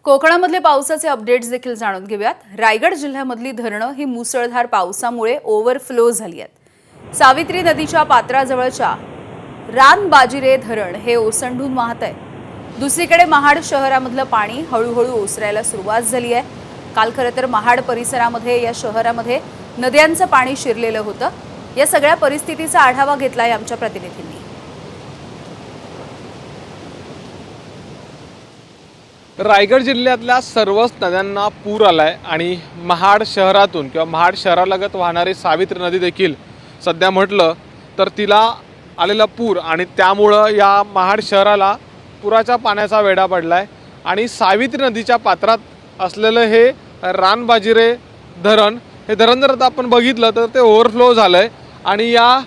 कोकणामधले पावसाचे अपडेट्स देखील जाणून घेऊयात। रायगड जिल्ह्यामधली धरणं ही मुसळधार पावसामुळे ओव्हरफ्लो झाली आहेत। सावित्री नदीच्या पात्राजवळच्या रानबाजिरे धरण हे ओसंडून वाहत आहे। दुसरीकडे महाड शहरामधलं पाणी हळूहळू ओसरायला सुरुवात झाली आहे। काल खरं तर महाड परिसरामध्ये या शहरामध्ये नद्यांचं पाणी शिरलेलं होतं। या सगळ्या परिस्थितीचा आढावा घेतलाय आमच्या प्रतिनिधींनी। रायगड जिल्ह्यातल्या सर्वच नद्यांना पूर आलाय आणि महाड शहरातून किंवा महाड शहरालगत वाहणारी सावित्री नदी देखील सध्या म्हटलं तर तिला आलेला पूर आणि त्यामुळं या महाड शहराला पुराच्या पाण्याचा वेढा पडलाय। आणि सावित्री नदीच्या पात्रात असलेलं हे रानबाजिरे धरण जर आता आपण बघितलं तर ते ओव्हरफ्लो झालंय आणि या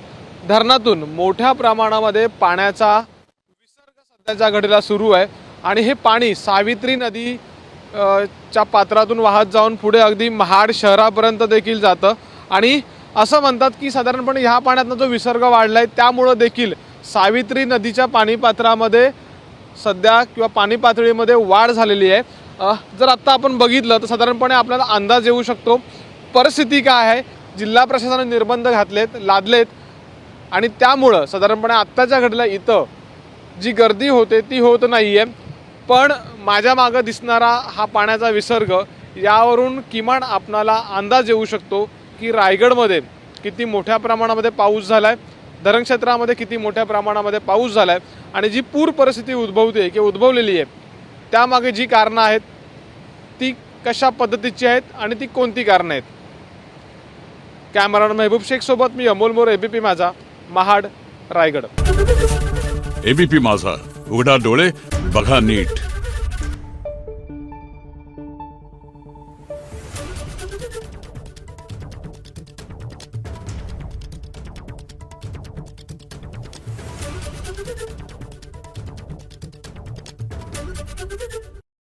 धरणातून मोठ्या प्रमाणामध्ये पाण्याचा विसर्ग सध्याच्या घडीला सुरू आहे। आणि हे पाणी सावित्री नदी च्या पात्रातून वाहत जाऊन पुढे अगदी महाड शहरापर्यंत देखील जातं। आणि असं म्हणतात की साधारणपणे ह्या पाण्यातनं जो विसर्ग वाढलाय त्यामुळं देखील सावित्री नदीच्या पाणीपात्रामध्ये सध्या किंवा पाणी पातळीमध्ये वाढ झालेली आहे। जर आत्ता आपण बघितलं तर साधारणपणे आपल्याला अंदाज येऊ शकतो परिस्थिती काय आहे। जिल्हा प्रशासनाने निर्बंध लादलेत आणि त्यामुळं साधारणपणे आत्ताच्या घडीला इथं जी गर्दी होते ती होत नाहीये। पण माझ्या मागे दिसणारा हा पाण्याचा विसर्ग यावरून किमान आपणाला अंदाज येऊ शकतो की रायगडमध्ये किती मोठ्या प्रमाणामध्ये पाऊस झालाय, धरण क्षेत्रामध्ये किती मोठ्या प्रमाणामध्ये पाऊस झालाय आणि जी पूर परिस्थिती उद्भवलेली आहे त्यामागे जी कारणं आहेत ती कशा पद्धतीची आहेत आणि ती कोणती कारणं आहेत। कॅमेरामॅन महबूब शेख सोबत मी अमोल मोरे, एबीपी माझा, महाड, रायगड। एबीपी माझा, उघडा डोळे बघा नीट।